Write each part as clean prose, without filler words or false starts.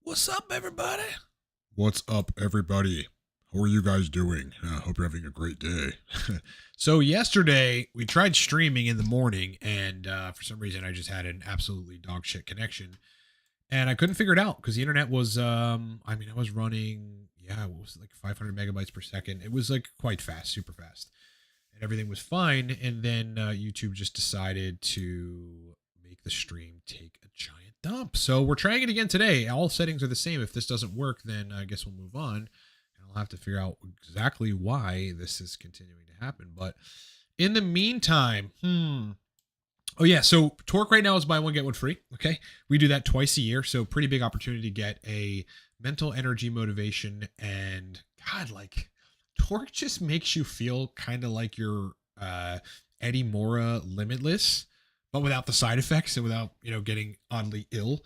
What's up, everybody? What's up, everybody? How are you guys doing? I hope you're having a great day. So yesterday we tried streaming in the morning, and for some reason I just had an absolutely dog shit connection, and I couldn't figure it out because the internet was, I was running, it was like 500 megabytes per second. It was like quite fast, super fast, and everything was fine. And then YouTube just decided to make the stream take a giant dump. So we're trying it again today. All settings are the same. If this doesn't work, then I guess we'll move on. And I'll have to figure out exactly why this is continuing to happen. But in the meantime, oh yeah, so Torque right now is buy one get one free. Okay, we do that twice a year, so pretty big opportunity to get a mental energy motivation. And God, like Torque just makes you feel kind of like you're Eddie Mora Limitless, but without the side effects and without getting oddly ill.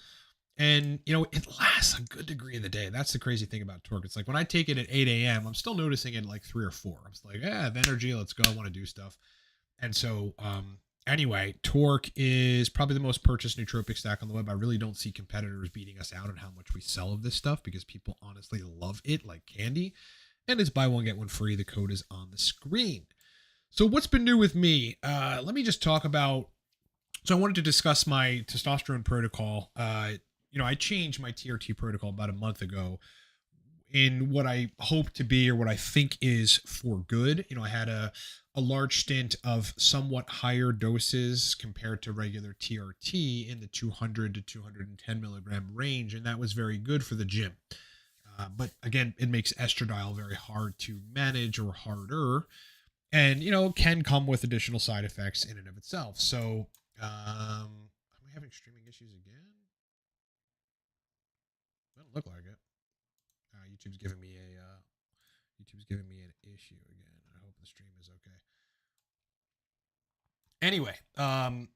And it lasts a good degree of the day. That's the crazy thing about Torque. It's like when I take it at 8 a.m., I'm still noticing it at like 3 or 4. I'm just like, I have energy, let's go, I want to do stuff. And so anyway, Torque is probably the most purchased nootropic stack on the web. I really don't see competitors beating us out on how much we sell of this stuff because people honestly love it like candy. And it's buy one get one free. The code is on the screen. So what's been new with me? Let me just talk about. So I wanted to discuss my testosterone protocol. I changed my TRT protocol about a month ago in what I hope to be or what I think is for good. I had a large stint of somewhat higher doses compared to regular TRT in the 200 to 210 milligram range, and that was very good for the gym. But again, it makes estradiol very hard to manage or harder, and can come with additional side effects in and of itself. So, am I having streaming issues again? Doesn't look like it. YouTube's giving me an issue again. I hope the stream is okay. Anyway,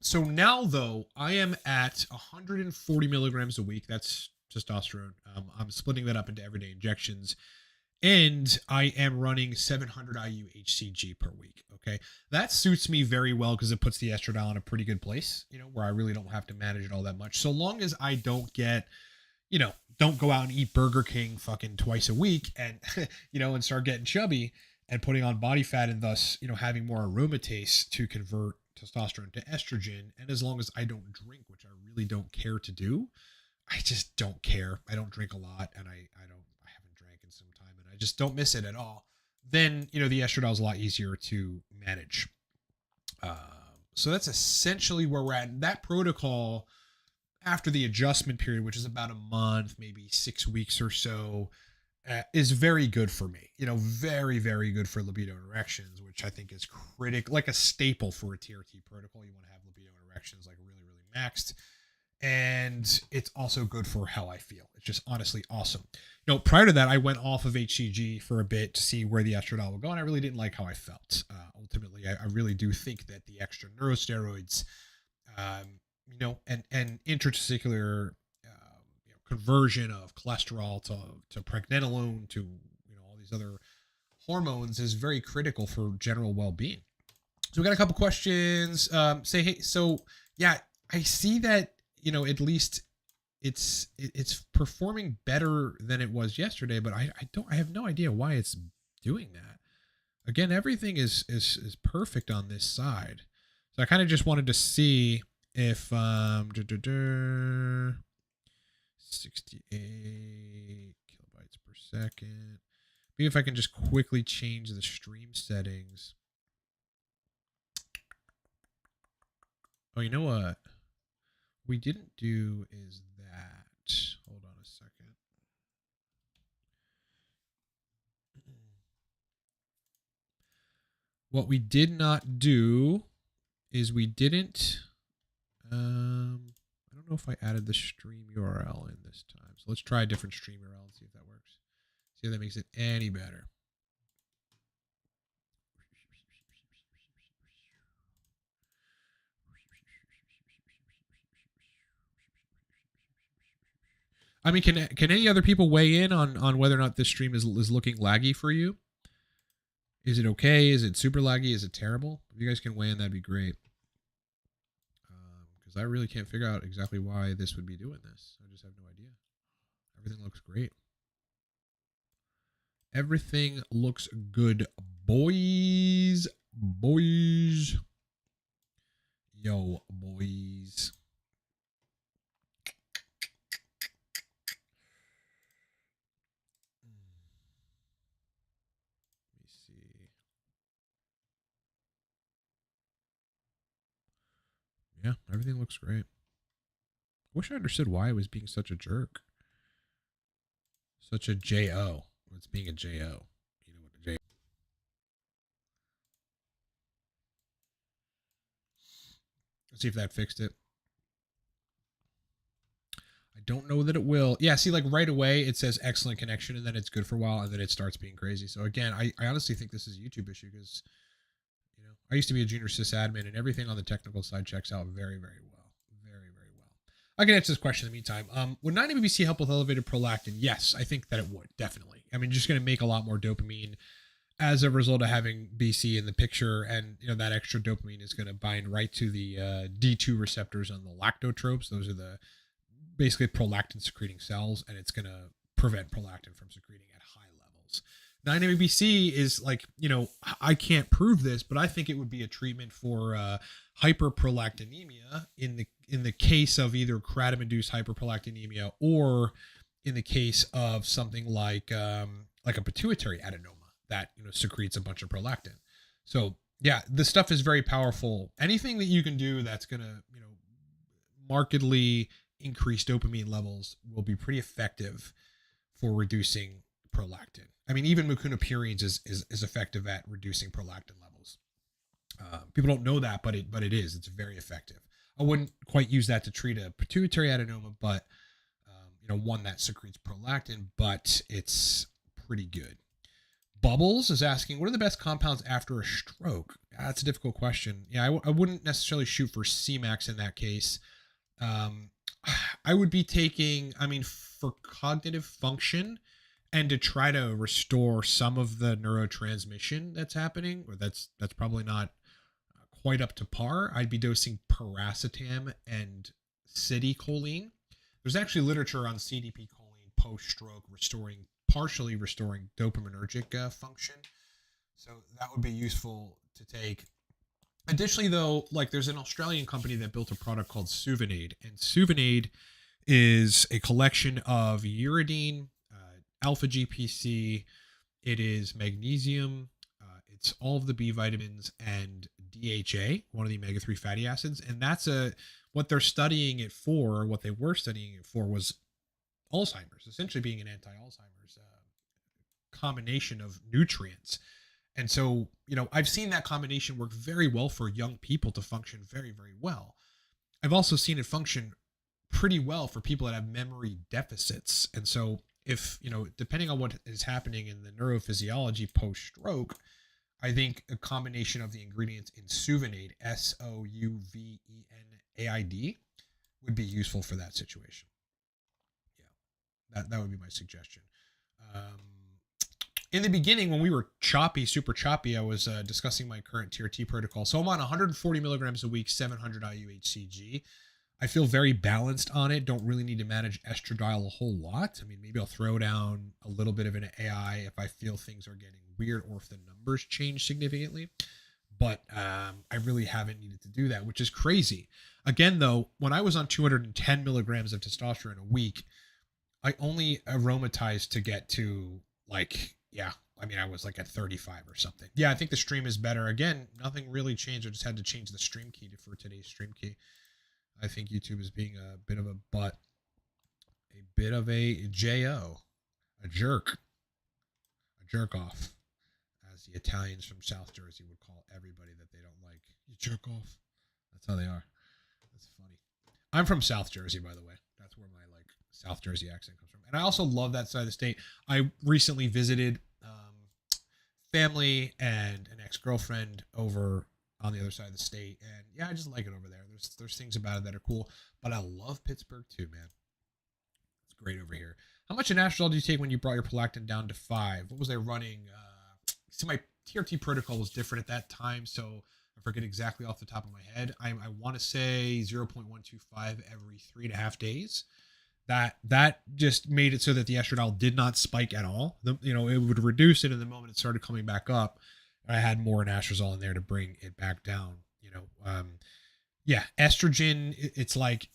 so now though I am at 140 milligrams a week. That's testosterone. I'm splitting that up into everyday injections, and I am running 700 IU HCG per week. Okay, that suits me very well because it puts the estradiol in a pretty good place. Where I really don't have to manage it all that much. So long as I don't get don't go out and eat Burger King fucking twice a week and, and start getting chubby and putting on body fat and thus, having more aromatase to convert testosterone to estrogen. And as long as I don't drink, which I really don't care to do, I just don't care. I don't drink a lot and I haven't drank in some time and I just don't miss it at all. Then, the estradiol is a lot easier to manage. So that's essentially where we're at. That protocol after the adjustment period, which is about a month, maybe 6 weeks or so, is very good for me. Very, very good for libido and erections, which I think is critical, like a staple for a TRT protocol. You want to have libido and erections like really, really maxed. And it's also good for how I feel. It's just honestly awesome. Prior to that, I went off of HCG for a bit to see where the estradiol would go, and I really didn't like how I felt. Ultimately, I really do think that the extra neurosteroids, and intratesticular conversion of cholesterol to pregnenolone to all these other hormones is very critical for general well-being. So we got a couple questions. Say hey, so yeah, I see that at least it's performing better than it was yesterday, but I have no idea why it's doing that. Again, everything is perfect on this side, so I kind of just wanted to see if 68 kilobytes per second. Maybe if I can just quickly change the stream settings. Oh, you know what we didn't do is that. Hold on a second. What we did not do is we didn't. I don't know if I added the stream URL in this time. So let's try a different stream URL and see if that works. See if that makes it any better. I mean, can any other people weigh in on whether or not this stream is looking laggy for you? Is it okay? Is it super laggy? Is it terrible? If you guys can weigh in, that'd be great. Because I really can't figure out exactly why this would be doing this. I just have no idea. Everything looks great. Everything looks good, boys. Boys. Yo, boys. Let me see. Yeah, everything looks great. I wish I understood why I was being such a jerk. Such a J-O. It's being a J-O. You know what a J. Let's see if that fixed it. I don't know that it will. Yeah, see, like right away it says excellent connection, and then it's good for a while, and then it starts being crazy. So again, I honestly think this is a YouTube issue because, I used to be a junior sysadmin, and everything on the technical side checks out very, very well. Very, very well. I can answer this question in the meantime. Would 9-MeO-BC help with elevated prolactin? Yes, I think that it would, definitely. I mean, just going to make a lot more dopamine as a result of having BC in the picture, and that extra dopamine is going to bind right to the D2 receptors on the lactotropes. Those are the basically prolactin secreting cells, and it's going to prevent prolactin from secreting at high levels. 9-MeO-BC is like, I can't prove this, but I think it would be a treatment for hyperprolactinemia in the case of either kratom-induced hyperprolactinemia, or in the case of something like a pituitary adenoma that secretes a bunch of prolactin. So yeah, this stuff is very powerful. Anything that you can do that's going to markedly increase dopamine levels will be pretty effective for reducing prolactin. I mean, even mucuna purines is effective at reducing prolactin levels. People don't know that, but it is. It's very effective. I wouldn't quite use that to treat a pituitary adenoma, but one that secretes prolactin, but it's pretty good. Bubbles is asking, what are the best compounds after a stroke? That's a difficult question. Yeah, I wouldn't necessarily shoot for Cmax in that case. I would be taking, for cognitive function and to try to restore some of the neurotransmission that's happening, or that's probably not quite up to par, I'd be dosing piracetam and citicoline. There's actually literature on CDP choline post-stroke partially restoring dopaminergic function. So that would be useful to take. Additionally, though, like there's an Australian company that built a product called Suvinade, and Suvinade is a collection of uridine, alpha GPC, it is magnesium, it's all of the B vitamins, and DHA, one of the omega-3 fatty acids, and that's what they're studying it for. What they were studying it for was Alzheimer's, essentially being an anti-Alzheimer's combination of nutrients. And so, I've seen that combination work very well for young people to function very, very well. I've also seen it function pretty well for people that have memory deficits. And so if, depending on what is happening in the neurophysiology post-stroke, I think a combination of the ingredients in Suvinade, Souvenaid, would be useful for that situation. Yeah, that would be my suggestion. In the beginning, when we were super choppy, I was discussing my current TRT protocol. So I'm on 140 milligrams a week, 700 IU/HCG. I feel very balanced on it. Don't really need to manage estradiol a whole lot. I mean, maybe I'll throw down a little bit of an AI if I feel things are getting weird or if the numbers change significantly. But I really haven't needed to do that, which is crazy. Again, though, when I was on 210 milligrams of testosterone a week, I only aromatized to get to I was like at 35 or something. Yeah, I think the stream is better. Again, nothing really changed. I just had to change the stream key for today's stream key. I think YouTube is being a bit of a butt. A bit of a J-O. A jerk. A jerk off. As the Italians from South Jersey would call everybody that they don't like. You jerk off. That's how they are. That's funny. I'm from South Jersey, by the way. That's where my South Jersey accent comes from. And I also love that side of the state. I recently visited family and an ex-girlfriend over on the other side of the state, and yeah, I just like it over there. There's things about it that are cool, but I love Pittsburgh too, man. It's great over here. How much anastrozole do you take when you brought your prolactin down to 5? What was I running? See, my TRT protocol was different at that time, so I forget exactly off the top of my head. I want to say 0.125 every 3.5 days. that just made it so that the estradiol did not spike at all. It would reduce it, and the moment it started coming back up, I had more anastrozole in there to bring it back down. Yeah, estrogen. It's like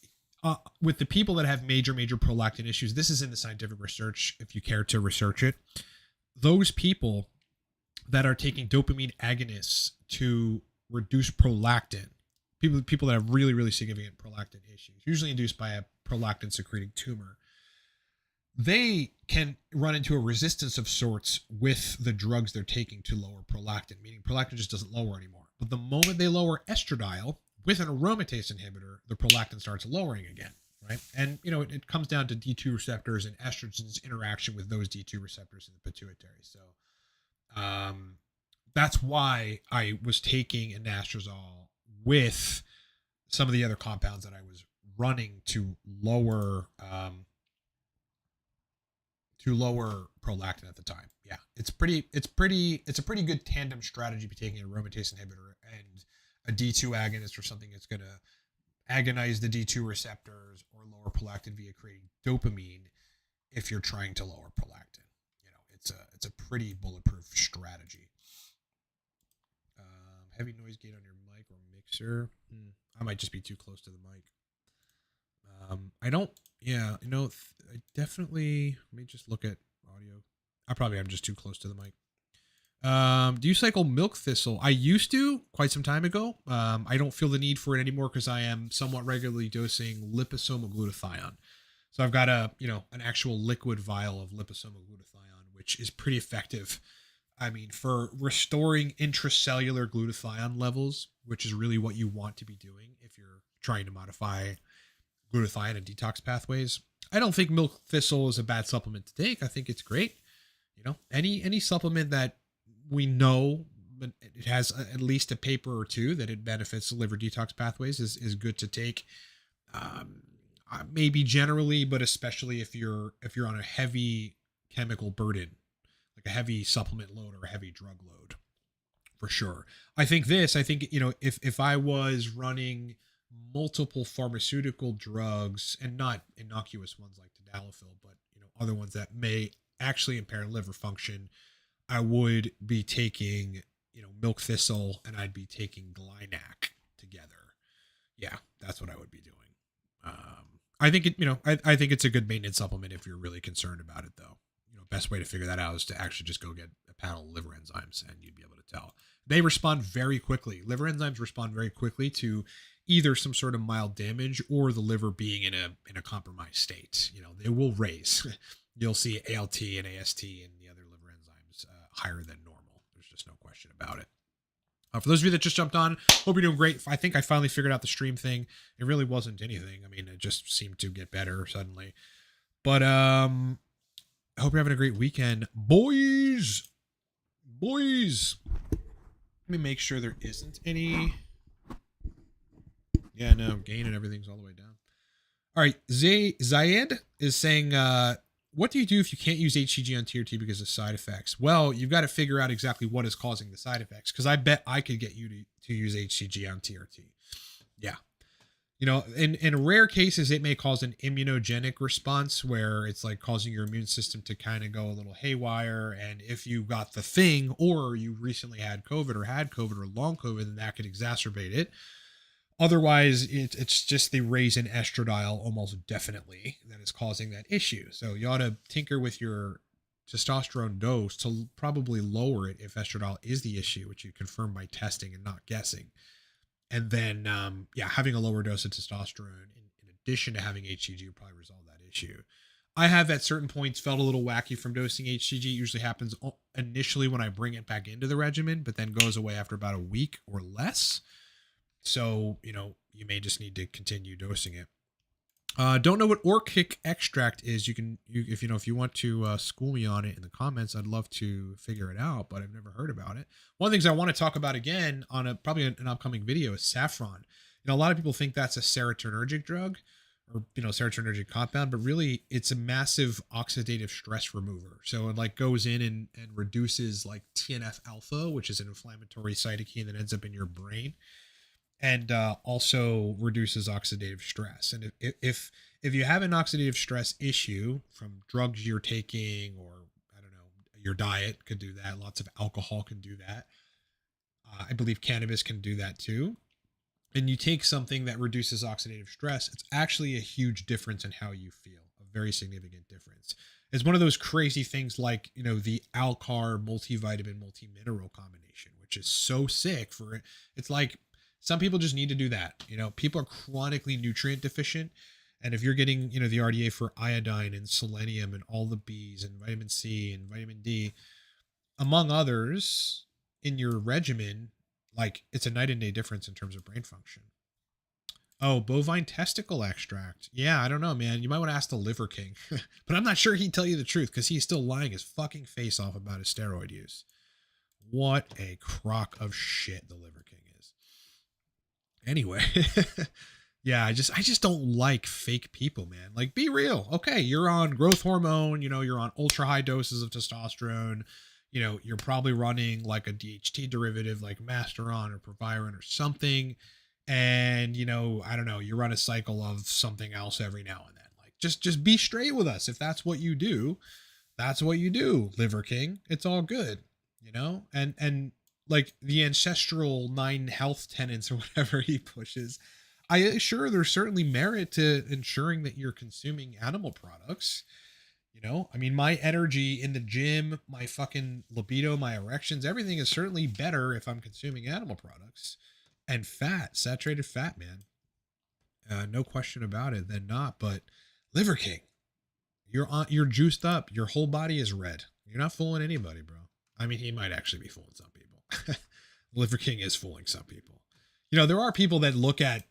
with the people that have major prolactin issues. This is in the scientific research. If you care to research it, those people that are taking dopamine agonists to reduce prolactin, people that have really significant prolactin issues, usually induced by a prolactin secreting tumor, they can run into a resistance of sorts with the drugs they're taking to lower prolactin, meaning prolactin just doesn't lower anymore. But the moment they lower estradiol with an aromatase inhibitor, the prolactin starts lowering again, right? And, it comes down to D2 receptors and estrogen's interaction with those D2 receptors in the pituitary. So that's why I was taking anastrozole with some of the other compounds that I was running to lower prolactin at the time. Yeah, it's a pretty good tandem strategy to be taking an aromatase inhibitor and a D2 agonist or something that's going to agonize the D2 receptors or lower prolactin via creating dopamine if you're trying to lower prolactin. It's a pretty bulletproof strategy. Heavy noise gate on your mic or mixer. I might just be too close to the mic. I definitely, let me just look at audio. I'm just too close to the mic. Do you cycle milk thistle? I used to quite some time ago. I don't feel the need for it anymore because I am somewhat regularly dosing liposomal glutathione. So I've got an actual liquid vial of liposomal glutathione, which is pretty effective. I mean, for restoring intracellular glutathione levels, which is really what you want to be doing if you're trying to modify glutathione and detox pathways. I don't think milk thistle is a bad supplement to take. I think it's great. Any supplement that we know it has at least a paper or two that it benefits liver detox pathways is good to take. Maybe generally, but especially if you're on a heavy chemical burden, like a heavy supplement load or a heavy drug load, for sure. I think if I was running multiple pharmaceutical drugs, and not innocuous ones like tadalafil, but other ones that may actually impair liver function, I would be taking milk thistle and I'd be taking Glynac together. Yeah, that's what I would be doing. I think I think it's a good maintenance supplement if you're really concerned about it, though. Best way to figure that out is to actually just go get a panel of liver enzymes, and you'd be able to tell. They respond very quickly. Liver enzymes respond very quickly to either some sort of mild damage or the liver being in a compromised state. They will raise. You'll see ALT and AST and the other liver enzymes higher than normal. There's just no question about it. For those of you that just jumped on, hope you're doing great. I think I finally figured out the stream thing. It really wasn't anything. I mean, it just seemed to get better suddenly. But I hope you're having a great weekend, boys. Let me make sure there isn't any. Yeah, no, gain and everything's all the way down. All right, Zayed is saying, what do you do if you can't use HCG on TRT because of side effects? Well, you've got to figure out exactly what is causing the side effects, because I bet I could get you to use HCG on TRT. Yeah. In rare cases, it may cause an immunogenic response where it's like causing your immune system to kind of go a little haywire. And if you got the thing, or you recently had COVID or long COVID, then that could exacerbate it. Otherwise, it's just the raise in estradiol almost definitely that is causing that issue. So you ought to tinker with your testosterone dose to probably lower it if estradiol is the issue, which you confirm by testing and not guessing. And then, having a lower dose of testosterone in addition to having HCG would probably resolve that issue. I have at certain points felt a little wacky from dosing HCG. It usually happens initially when I bring it back into the regimen, but then goes away after about a week or less. So, you may just need to continue dosing it. Don't know what Orchic extract is. If you want to school me on it in the comments, I'd love to figure it out, but I've never heard about it. One of the things I want to talk about again on probably an upcoming video is saffron. A lot of people think that's a serotonergic drug or, serotonergic compound, but really it's a massive oxidative stress remover. So it goes in and reduces TNF alpha, which is an inflammatory cytokine that ends up in your brain. and also reduces oxidative stress. And if you have an oxidative stress issue from drugs you're taking, or I don't know, your diet could do that. Lots of alcohol can do that. I believe cannabis can do that too. And you take something that reduces oxidative stress, it's actually a huge difference in how you feel, a very significant difference. It's one of those crazy things like, the Alcar multivitamin, multi-mineral combination, which is so sick for it. It's like some people just need to do that. People are chronically nutrient deficient. And if you're getting, the RDA for iodine and selenium and all the Bs and vitamin C and vitamin D, among others, in your regimen, like it's a night and day difference in terms of brain function. Oh, bovine testicle extract. Yeah, I don't know, man. You might want to ask the Liver King, but I'm not sure he'd tell you the truth because he's still lying his fucking face off about his steroid use. What a crock of shit the Liver King is. Anyway, yeah, I just don't like fake people, man. Like, be real. Okay, you're on growth hormone, you're on ultra high doses of testosterone. You're probably running like a DHT derivative like Masteron or Proviron or something. And, I don't know, you run a cycle of something else every now and then. Like, just be straight with us. If that's what you do, that's what you do, Liver King. It's all good, and like the ancestral 9 health tenets or whatever he pushes. I assure there's certainly merit to ensuring that you're consuming animal products. I mean, my energy in the gym, my fucking libido, my erections, everything is certainly better if I'm consuming animal products and fat, saturated fat, man. No question about it, then not. But Liver King, you're juiced up. Your whole body is red. You're not fooling anybody, bro. I mean, he might actually be fooling some people. Liver King is fooling some people. There are people that look at,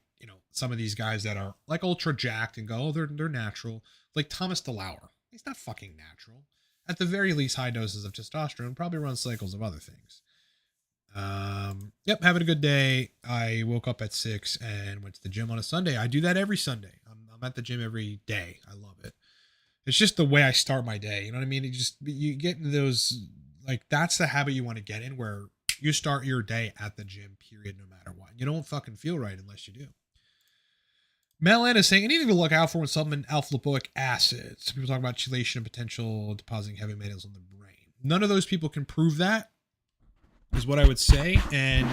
some of these guys that are like ultra jacked and go, oh, they're natural. Like Thomas DeLauer. He's not fucking natural. At the very least, high doses of testosterone, probably run cycles of other things. Yep, having a good day. I woke up at 6 and went to the gym on a Sunday. I do that every Sunday. I'm at the gym every day. I love it. It's just the way I start my day. You know what I mean? You get into those, like, that's the habit you want to get in, where you start your day at the gym, period, no matter what. You don't fucking feel right unless you do. Melan is saying anything to look out for when supplement alpha-lipoic acid. Some people talk about chelation and potential depositing heavy metals in the brain. None of those people can prove that, is what I would say. And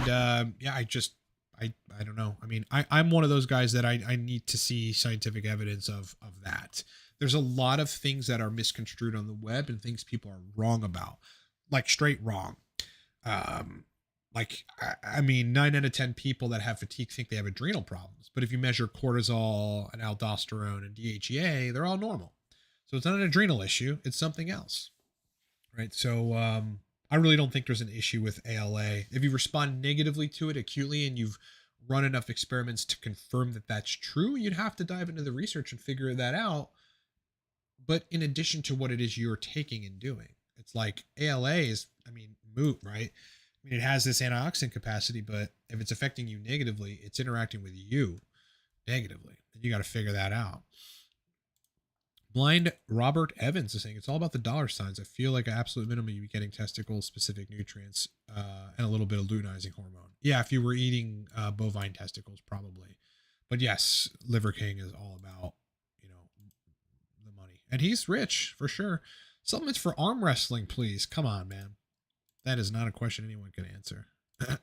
yeah, I don't know. I mean, I'm one of those guys that I need to see scientific evidence of that. There's a lot of things that are misconstrued on the web and things people are wrong about, like straight wrong. I mean, 9 out of 10 people that have fatigue think they have adrenal problems. But if you measure cortisol and aldosterone and DHEA, they're all normal. So it's not an adrenal issue. It's something else. Right. So I really don't think there's an issue with ALA. If you respond negatively to it acutely and you've run enough experiments to confirm that that's true, you'd have to dive into the research and figure that out. But in addition to what it is you're taking and doing, it's like ALA is, moot, right? It has this antioxidant capacity, but if it's affecting you negatively, it's interacting with you negatively. And you got to figure that out. Blind Robert Evans is saying it's all about the dollar signs. I feel like an absolute minimum you'd be getting testicle specific nutrients and a little bit of luteinizing hormone. Yeah, if you were eating bovine testicles, probably. But yes, Liver King is all about, the money. And he's rich for sure. Supplements for arm wrestling, please. Come on, man. That is not a question anyone can answer.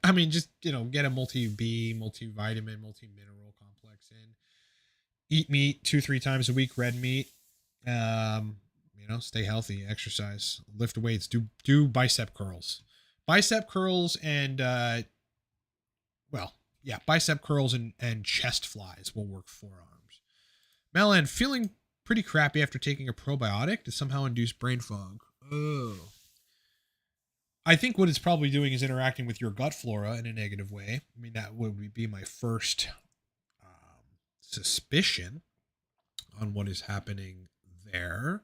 I mean, just, get a multi-B, multivitamin, multi-mineral complex in. Eat meat 2-3 times a week, red meat. Stay healthy, exercise, lift weights, do bicep curls. Bicep curls and, bicep curls and chest flies will work forearms. Melan, feeling pretty crappy after taking a probiotic to somehow induce brain fog. Oh. I think what it's probably doing is interacting with your gut flora in a negative way. I mean, that would be my first suspicion on what is happening there.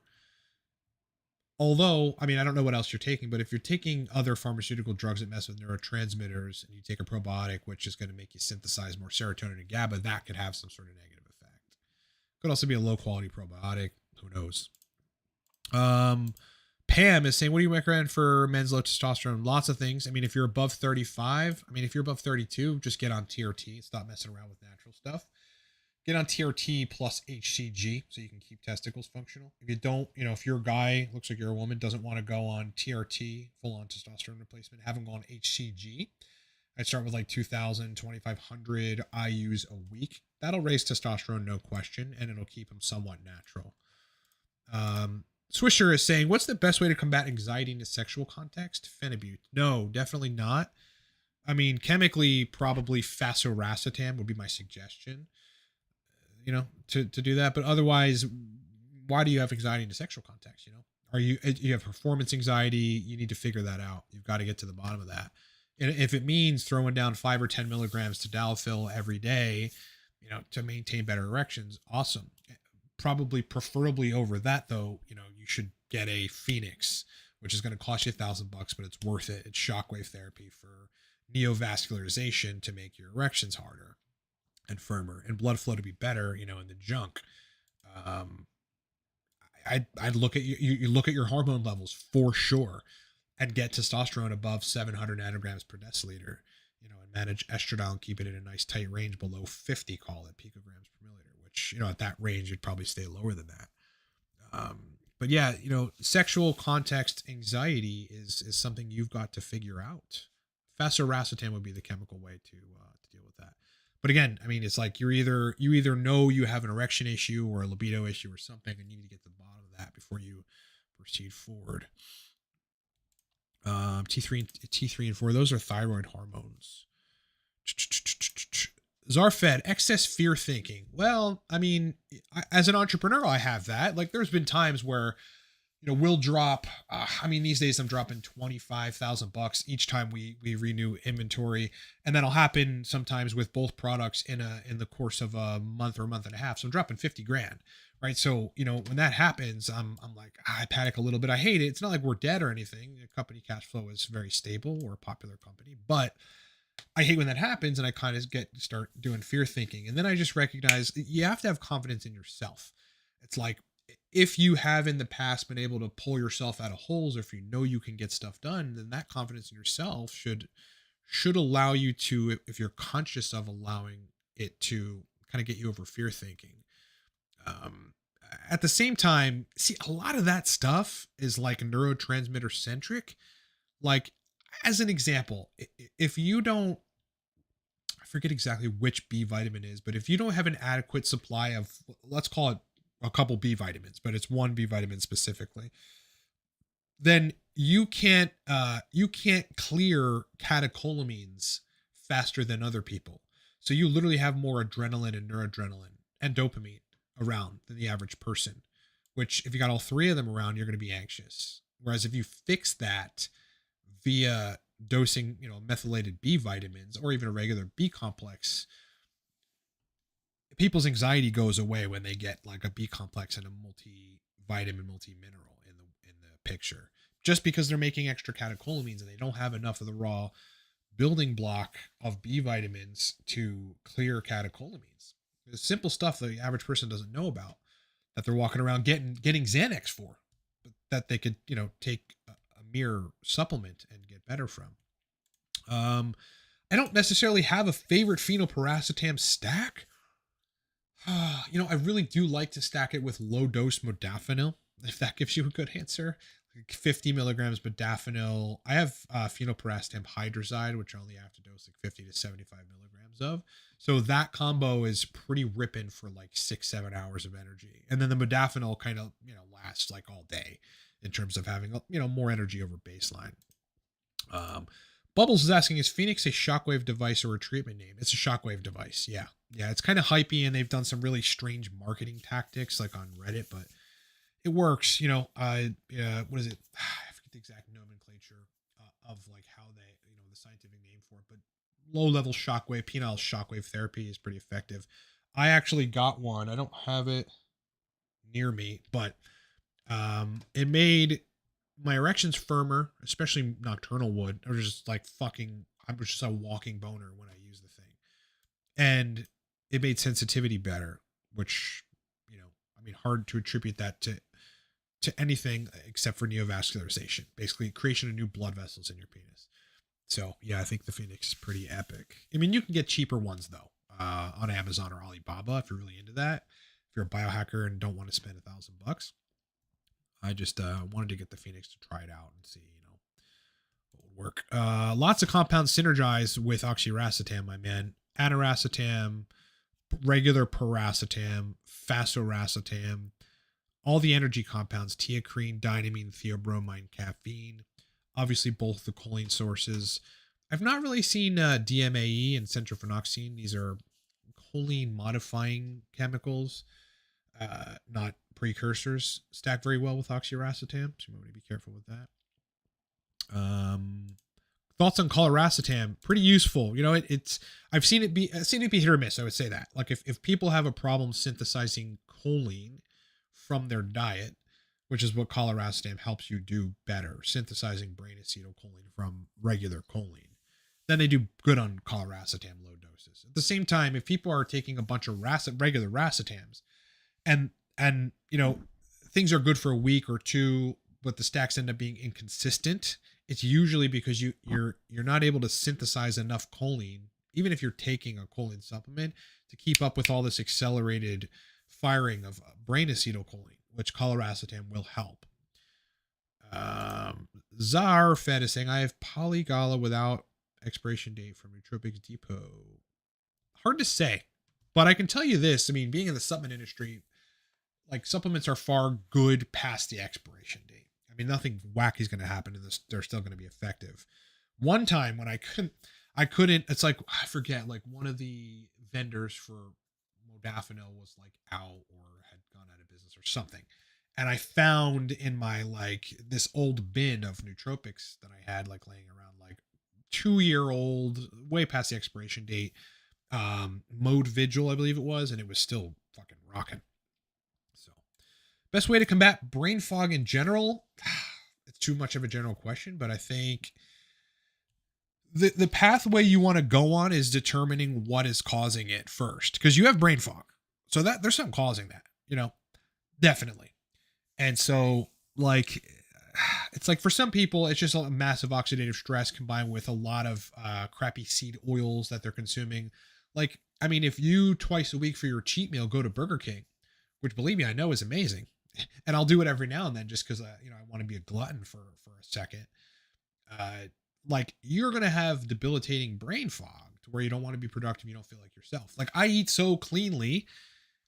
Although, I don't know what else you're taking, but if you're taking other pharmaceutical drugs that mess with neurotransmitters and you take a probiotic, which is going to make you synthesize more serotonin and GABA, that could have some sort of negative effect. Could also be a low quality probiotic. Who knows? Pam is saying, what do you recommend for men's low testosterone? Lots of things. I mean, if you're above 35, I mean, if you're above 32, just get on TRT. Stop messing around with natural stuff. Get on TRT plus HCG so you can keep testicles functional. If you don't, if you're a guy, looks like you're a woman, doesn't want to go on TRT, full on testosterone replacement, have them go on HCG. I'd start with like 2,000, 2,500 IUs a week. That'll raise testosterone, no question, and it'll keep them somewhat natural. Swisher is saying, what's the best way to combat anxiety in a sexual context? Phenibut. No, definitely not. I mean, chemically, probably fasoracetam would be my suggestion, to do that. But otherwise, why do you have anxiety in a sexual context? Are you have performance anxiety? You need to figure that out. You've got to get to the bottom of that. And if it means throwing down 5 or 10 milligrams to tadalafil every day, to maintain better erections, awesome. Probably preferably over that though, you should get a Phoenix, which is going to cost you $1,000, but it's worth it. It's shockwave therapy for neovascularization to make your erections harder and firmer and blood flow to be better, in the junk. I'd look at you look at your hormone levels for sure and get testosterone above 700 nanograms per deciliter, and manage estradiol and keep it in a nice tight range below 50, call it picograms per milliliter, which, at that range, you'd probably stay lower than that. But yeah, sexual context anxiety is something you've got to figure out. Fasoracetam would be the chemical way to deal with that. But again, I mean, it's like you either know you have an erection issue or a libido issue or something, and you need to get to the bottom of that before you proceed forward. T3 and 4, those are thyroid hormones. Zarfed, excess fear thinking. Well, I mean, as an entrepreneur, I have that. Like, there's been times where, we'll drop. These days I'm dropping $25,000 each time we renew inventory, and that'll happen sometimes with both products in the course of a month or a month and a half. So I'm dropping 50 grand, right? So when that happens, I'm like, I panic a little bit. I hate it. It's not like we're dead or anything. The company cash flow is very stable. We're a popular company, but I hate when that happens, and I kind of start doing fear thinking. And then I just recognize you have to have confidence in yourself. It's like, if you have in the past been able to pull yourself out of holes, or if you can get stuff done, then that confidence in yourself should allow you to, if you're conscious of allowing it to kind of get you over fear thinking. At the same time, see, a lot of that stuff is like neurotransmitter centric. Like, as an example, if you don't, I forget exactly which B vitamin is, but if you don't have an adequate supply of, let's call it a couple B vitamins, but it's one B vitamin specifically, then you can't clear catecholamines faster than other people. So you literally have more adrenaline and noradrenaline and dopamine around than the average person, which if you got all three of them around, you're going to be anxious. Whereas if you fix that via dosing, methylated B vitamins or even a regular B complex, people's anxiety goes away when they get like a B complex and a multivitamin, multi-mineral in the picture, just because they're making extra catecholamines and they don't have enough of the raw building block of B vitamins to clear catecholamines. It's simple stuff that the average person doesn't know about, that they're walking around getting Xanax for, but that they could, take a mere supplement and get better from. I don't necessarily have a favorite phenylpiracetam stack. I really do like to stack it with low dose modafinil, if that gives you a good answer. Like 50 milligrams modafinil. I have phenylpiracetam hydrazide, which I only have to dose like 50 to 75 milligrams of. So that combo is pretty ripping for like 6-7 hours of energy. And then the modafinil kind of, lasts like all day in terms of having, more energy over baseline. Bubbles is asking, is Phoenix a shockwave device or a treatment name? It's a shockwave device. Yeah. Yeah. It's kind of hypey, and they've done some really strange marketing tactics like on Reddit, but it works. What is it? I forget the exact nomenclature of like how they, the scientific name for it, but low level shockwave, penile shockwave therapy is pretty effective. I actually got one. I don't have it near me, but it made my erections firmer, especially nocturnal would, or just like I was just a walking boner when I used the thing. And it made sensitivity better, which, hard to attribute that to to anything except for neovascularization, basically creation of new blood vessels in your penis. So yeah, I think the Phoenix is pretty epic. I mean, you can get cheaper ones though, on Amazon or Alibaba if you're really into that. If you're a biohacker and don't want to spend $1,000, I just wanted to get the Phoenix to try it out and see, what would work. Lots of compounds synergize with oxiracetam, my man. Aniracetam, regular piracetam, fasoracetam, all the energy compounds, teacrine, dynamine, theobromine, caffeine, obviously both the choline sources. I've not really seen DMAE and centrophenoxine. These are choline modifying chemicals, not precursors, stack very well with oxiracetam, so you want to be careful with that. Thoughts on coliracetam? Pretty useful. It's I've seen it be hit or miss. I would say that, like, if people have a problem synthesizing choline from their diet, which is what coliracetam helps you do better, synthesizing brain acetylcholine from regular choline, then they do good on coliracetam low doses. At the same time, if people are taking a bunch of regular racetams and things are good for a week or two, but the stacks end up being inconsistent, it's usually because you're not able to synthesize enough choline, even if you're taking a choline supplement, to keep up with all this accelerated firing of brain acetylcholine, which coliracetam will help. Czar Fed is saying, I have Polygala without expiration date from Nootropics Depot. Hard to say, but I can tell you this. I mean, being in the supplement industry, like, supplements are far good past the expiration date. I mean, nothing wacky is going to happen to this. They're still going to be effective. One time when I couldn't, it's like, I forget, like, one of the vendors for modafinil was like out or had gone out of business or something. And I found in my, like, this old bin of nootropics that I had, like, laying around, like 2-year-old, way past the expiration date, Mode Vigil, I believe it was, and it was still fucking rocking. So, best way to combat brain fog in general, it's too much of a general question, but I think the pathway you want to go on is determining what is causing it first, because you have brain fog, so that there's something causing that, definitely. And so, like, it's like, for some people, it's just a massive oxidative stress combined with a lot of crappy seed oils that they're consuming. Like, I mean, if you twice a week for your cheat meal go to Burger King, which, believe me, I know is amazing, and I'll do it every now and then just because I want to be a glutton for a second. Like, you're gonna have debilitating brain fog to where you don't want to be productive. You don't feel like yourself. Like, I eat so cleanly,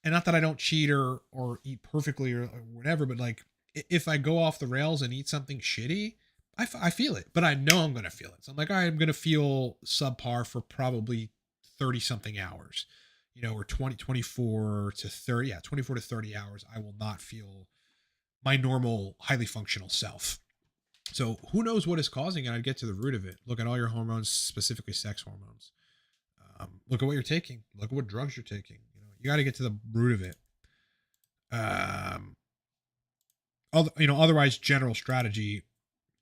and not that I don't cheat or eat perfectly or whatever, but, like, if I go off the rails and eat something shitty, I feel it, but I know I'm going to feel it. So I'm like, all right, I'm going to feel subpar for probably 30 something hours, or 24 to 30. Yeah. 24 to 30 hours. I will not feel my normal, highly functional self. So who knows what is causing it? I'd get to the root of it. Look at all your hormones, specifically sex hormones. Look at what you're taking. Look at what drugs you're taking. You got to get to the root of it. Otherwise, general strategy: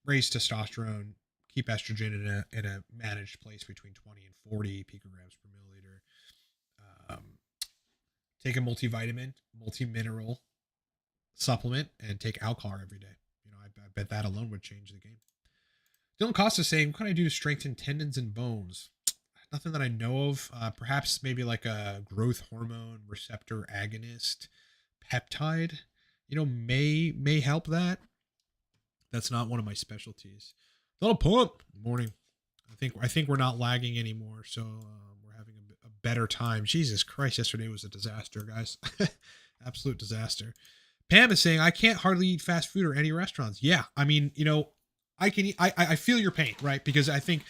raise testosterone, keep estrogen in a managed place between 20 and 40 picograms per milliliter. Take a multivitamin, multi-mineral supplement, and take alcohol every day. I bet that alone would change the game. Dylan Costa saying, what can I do to strengthen tendons and bones? Nothing that I know of. Perhaps maybe like a growth hormone receptor agonist peptide, may help that. That's not one of my specialties. Little pump morning. I think we're not lagging anymore, so we're having a better time. Jesus Christ, yesterday was a disaster, guys. Absolute disaster. Pam is saying, I can't hardly eat fast food or any restaurants. Yeah, I mean, I can eat. I feel your pain, right? Because I think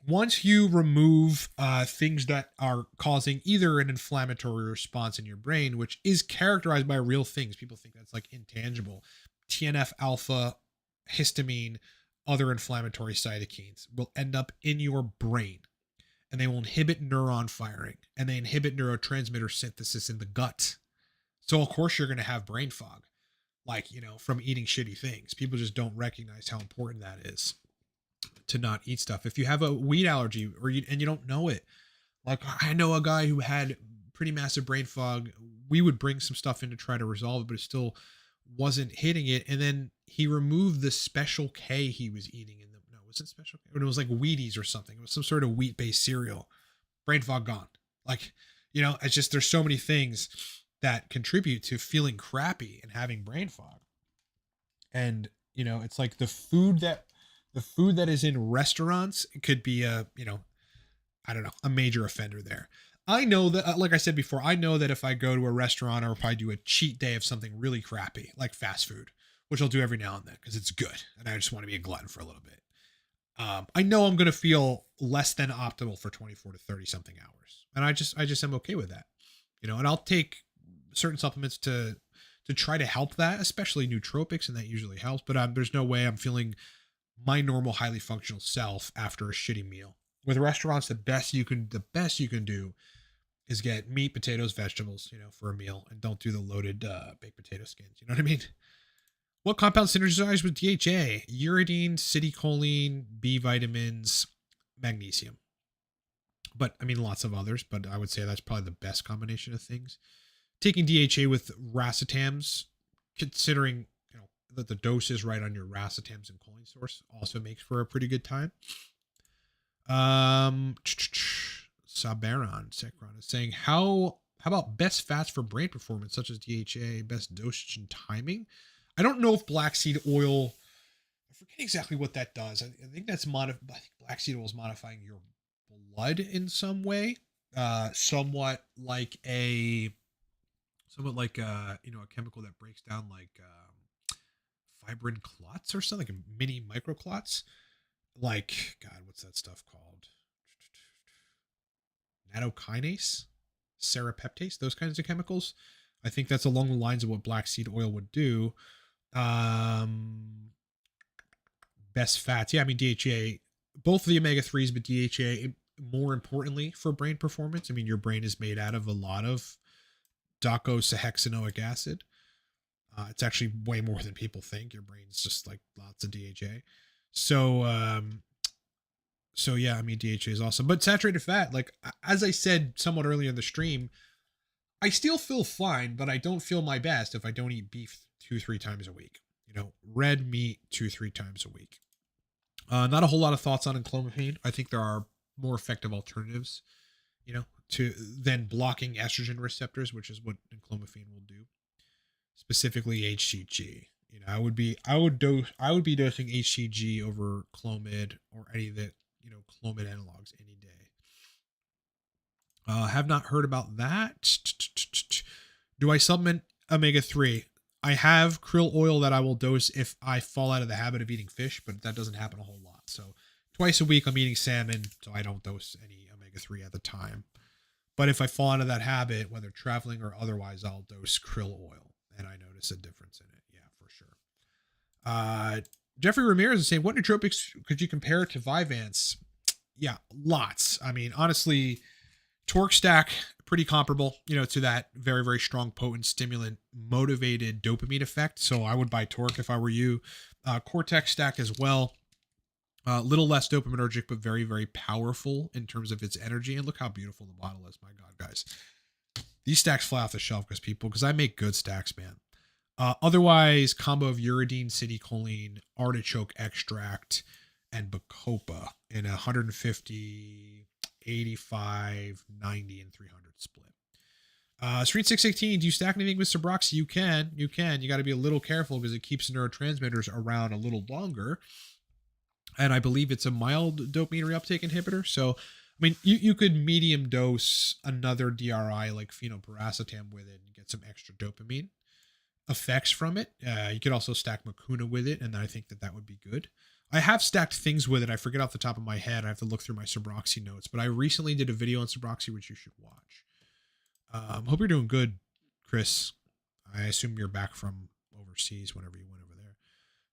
once you remove things that are causing either an inflammatory response in your brain, which is characterized by real things, people think that's like intangible. TNF alpha, histamine, other inflammatory cytokines will end up in your brain, and they will inhibit neuron firing, and they inhibit neurotransmitter synthesis in the gut. So of course you're going to have brain fog, like, from eating shitty things. People just don't recognize how important that is to not eat stuff. If you have a weed allergy and you don't know it, like, I know a guy who had pretty massive brain fog. We would bring some stuff in to try to resolve it, but it still wasn't hitting it. And then he removed the Special K he was eating in the, no, was it Special K? It was like Wheaties or something. It was some sort of wheat-based cereal. Brain fog gone. Like, it's just, there's so many things that contribute to feeling crappy and having brain fog. And, it's like the food that is in restaurants could be I don't know, a major offender there. I know that, like I said before, I know that if I go to a restaurant, I'll probably do a cheat day of something really crappy, like fast food, which I'll do every now and then because it's good. And I just want to be a glutton for a little bit. I know I'm going to feel less than optimal for 24 to 30 something hours. And I just am okay with that, and I'll take certain supplements to try to help that, especially nootropics. And that usually helps, but there's no way I'm feeling my normal, highly functional self after a shitty meal. With restaurants, the best you can do is get meat, potatoes, vegetables, for a meal, and don't do the loaded baked potato skins. You know what I mean? What compounds synergize with DHA? Uridine, citicoline, B vitamins, magnesium. But I mean, lots of others, but I would say that's probably the best combination of things. Taking DHA with racetams, considering that the dose is right on your racetams and choline source, also makes for a pretty good time. Sabaron Sekron is saying, how about best fats for brain performance, such as DHA, best dosage and timing? I don't know if black seed oil, I forget exactly what that does. I think that's I think black seed oil is modifying your blood in some way. Somewhat like a chemical that breaks down like fibrin clots or something, like mini microclots. Like, God, what's that stuff called? Nattokinase, serapeptase, those kinds of chemicals. I think that's along the lines of what black seed oil would do. Best fats. Yeah, I mean, DHA, both the omega-3s, but DHA, more importantly for brain performance. I mean, your brain is made out of a lot of docosahexaenoic acid. It's actually way more than people think. Your brain's just like lots of DHA. So yeah, I mean, DHA is awesome, but saturated fat, like, as I said somewhat earlier in the stream, I still feel fine, but I don't feel my best if I don't eat beef 2-3 times a week, red meat 2-3 times a week. Not a whole lot of thoughts on enclomiphene. I think there are more effective alternatives, than blocking estrogen receptors, which is what enclomiphene will do. Specifically HCG. I would be dosing HCG over Clomid or any of the, Clomid analogs any day. Have not heard about that. Do I supplement omega-3? I have krill oil that I will dose if I fall out of the habit of eating fish, but that doesn't happen a whole lot. So twice a week I'm eating salmon, so I don't dose any omega-3 at the time. But if I fall out of that habit, whether traveling or otherwise, I'll dose krill oil, and I notice a difference in it. Yeah, for sure. Jeffrey Ramirez is saying, what nootropics could you compare to Vyvanse? Yeah, lots. I mean, honestly, Torque Stack, pretty comparable, to that very, very strong, potent, stimulant, motivated dopamine effect. So I would buy Torque if I were you. Cortex Stack as well. A little less dopaminergic, but very, very powerful in terms of its energy. And look how beautiful the bottle is. My God, guys. These stacks fly off the shelf because I make good stacks, man. Otherwise, combo of uridine, citicoline, artichoke extract, and bacopa in 150, 85, 90, and 300 split. Street 618, do you stack anything with Suboxone? You can. You got to be a little careful because it keeps neurotransmitters around a little longer. And I believe it's a mild dopamine reuptake inhibitor. So, I mean, you could medium dose another DRI like phenylpiracetam with it and get some extra dopamine effects from it. You could also stack Mucuna with it, and I think that would be good. I have stacked things with it. I forget off the top of my head. I have to look through my Suboxone notes, but I recently did a video on Suboxone, which you should watch. Hope you're doing good, Chris. I assume you're back from overseas whenever you went over there.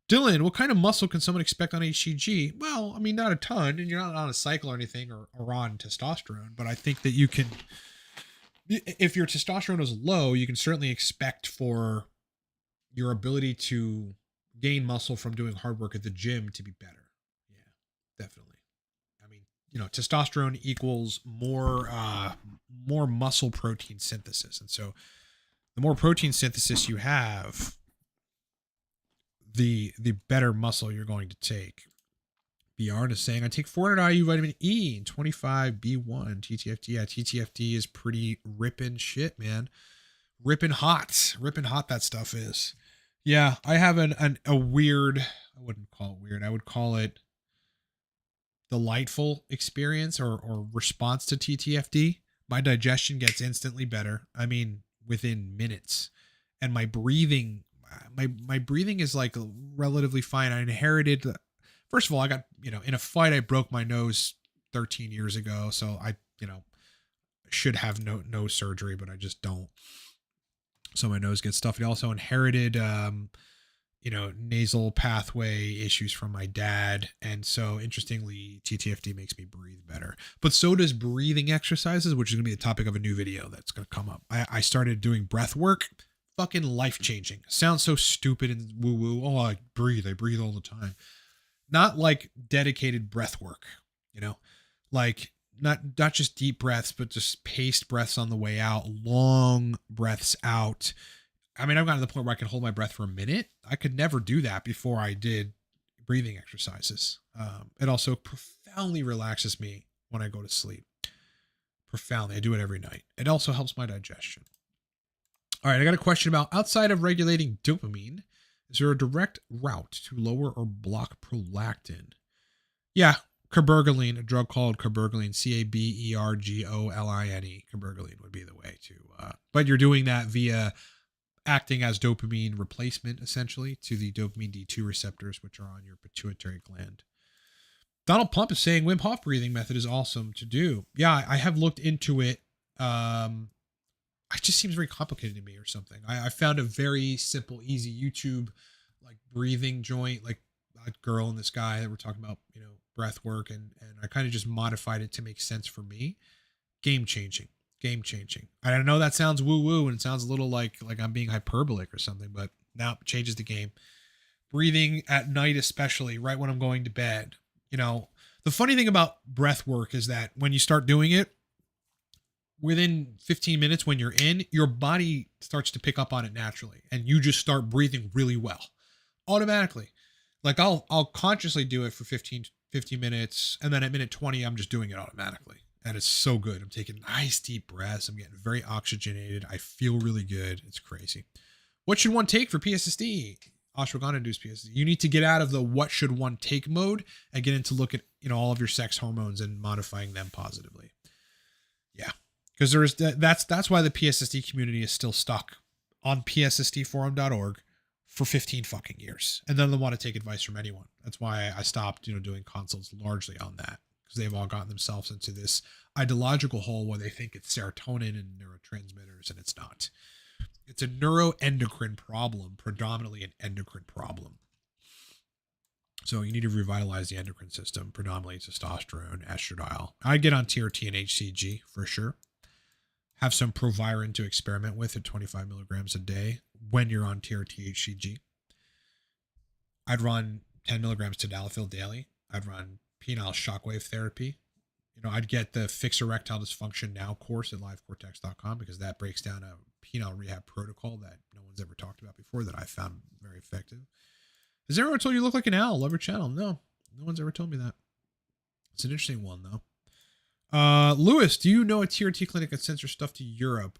Dylan, what kind of muscle can someone expect on HCG? Well, I mean, not a ton, and you're not on a cycle or anything or on testosterone, but I think that you can, if your testosterone is low, you can certainly expect for your ability to gain muscle from doing hard work at the gym to be better. Yeah, definitely. I mean, testosterone equals more muscle protein synthesis. And so the more protein synthesis you have, the better muscle you're going to take. Bjorn is saying, I take 400 IU vitamin E and 25 B1 TTFD. Yeah, TTFD is pretty ripping shit, man. Ripping hot that stuff is. Yeah, I have a weird, I wouldn't call it weird, I would call it delightful experience or response to TTFD. My digestion gets instantly better. I mean, within minutes. And my breathing, my breathing is like relatively fine. I inherited, first of all, I got, in a fight, I broke my nose 13 years ago. So I, should have no surgery, but I just don't. So my nose gets stuffed. I also inherited, nasal pathway issues from my dad. And so interestingly, TTFD makes me breathe better, but so does breathing exercises, which is going to be the topic of a new video that's going to come up. I started doing breath work, fucking life-changing. Sounds so stupid and woo-woo. Oh, I breathe all the time. Not like dedicated breath work, like not just deep breaths, but just paced breaths on the way out, long breaths out. I mean, I've gotten to the point where I can hold my breath for a minute. I could never do that before I did breathing exercises. It also profoundly relaxes me when I go to sleep. Profoundly. I do it every night. It also helps my digestion. All right, I got a question about, outside of regulating dopamine, is there a direct route to lower or block prolactin? Yeah, cabergoline, a drug called cabergoline, Cabergoline. Cabergoline would be the way to, but you're doing that via acting as dopamine replacement, essentially, to the dopamine D2 receptors, which are on your pituitary gland. Donald Plump is saying Wim Hof breathing method is awesome to do. Yeah, I have looked into it. It just seems very complicated to me or something. I found a very simple, easy YouTube like breathing joint, like a girl and this guy that we're talking about, breath work, and I kind of just modified it to make sense for me. Game changing. I know that sounds woo woo and it sounds a little like I'm being hyperbolic or something, but now it changes the game. Breathing at night, especially right when I'm going to bed. The funny thing about breath work is that when you start doing it, within 15 minutes when you're in, your body starts to pick up on it naturally, and you just start breathing really well automatically. Like I'll consciously do it for 15 minutes, and then at minute 20 I'm just doing it automatically, and it's so good. I'm taking nice deep breaths. I'm getting very oxygenated. I feel really good. It's crazy. What should one take for PSSD? Ashwagandha induced PSSD. You need to get out of the what should one take mode and get into look at all of your sex hormones and modifying them positively. Yeah. Because that's why the PSSD community is still stuck on pssdforum.org for 15 fucking years, and none of them want to take advice from anyone. That's why I stopped, doing consults largely on that, because they've all gotten themselves into this ideological hole where they think it's serotonin and neurotransmitters, and it's not. It's a neuroendocrine problem, predominantly an endocrine problem. So you need to revitalize the endocrine system, predominantly testosterone, estradiol. I'd get on TRT and HCG for sure. Have some Proviron to experiment with at 25 milligrams a day when you're on TRT HCG. I'd run 10 milligrams tadalafil daily. I'd run penile shockwave therapy. I'd get the Fix Erectile Dysfunction Now course at livecortex.com, because that breaks down a penile rehab protocol that no one's ever talked about before that I found very effective. Has anyone told you look like an owl? Love your channel. No one's ever told me that. It's an interesting one though. Lewis, do you know a TRT clinic that sends your stuff to Europe?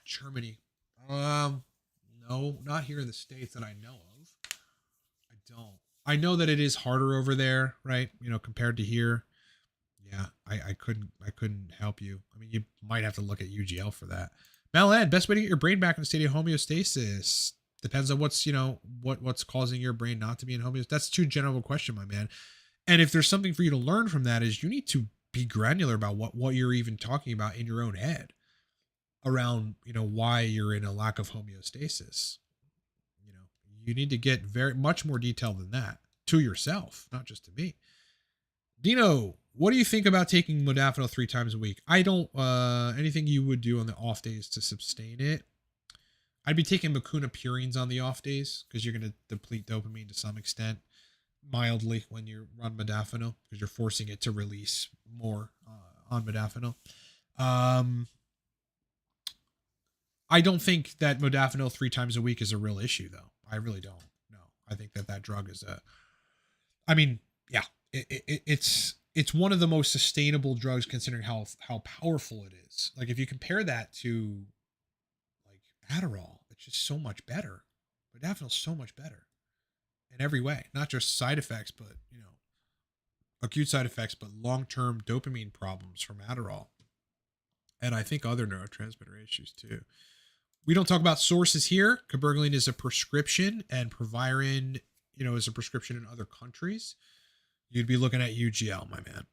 Germany. No, not here in the States that I know of. I don't. I know that it is harder over there, right? Compared to here. Yeah, I couldn't help you. I mean, you might have to look at UGL for that. Malan, best way to get your brain back in a state of homeostasis. Depends on what's causing your brain not to be in homeostasis. That's too general a question, my man. And if there's something for you to learn from that, is you need to be granular about what you're even talking about in your own head around, why you're in a lack of homeostasis. You need to get very much more detailed than that to yourself, not just to me. Dino, what do you think about taking modafinil 3 times a week? I don't, anything you would do on the off days to sustain it. I'd be taking Mucuna purines on the off days, because you're going to deplete dopamine to some extent, mildly, when you run modafinil, because you're forcing it to release more on modafinil. I don't think that modafinil 3 times a week is a real issue, though. I really don't. No, I think that drug is I mean, yeah, it's one of the most sustainable drugs considering how powerful it is. Like if you compare that to like Adderall, it's just so much better. Modafinil's so much better in every way, not just side effects, but acute side effects, but long-term dopamine problems from Adderall, and I think other neurotransmitter issues too. We don't talk about sources here. Cabergoline is a prescription, and Proviron, is a prescription in other countries. You'd be looking at UGL, my man.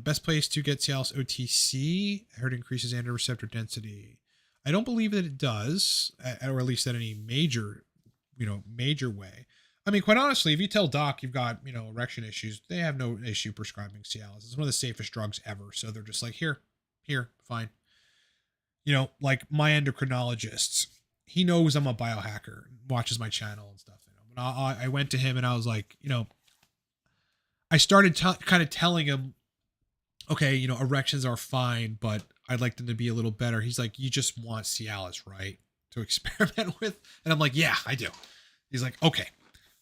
Best place to get Cialis OTC. I heard it increases androgen receptor density. I don't believe that it does, or at least at any major way. I mean, quite honestly, if you tell doc you've got, erection issues, they have no issue prescribing Cialis. It's one of the safest drugs ever. So they're just like, here, fine. Like my endocrinologist, he knows I'm a biohacker, watches my channel and stuff. But I went to him and I was like, I started kind of telling him, okay, erections are fine, but I'd like them to be a little better. He's like, you just want Cialis, right? To experiment with. And I'm like, yeah, I do. He's like, okay,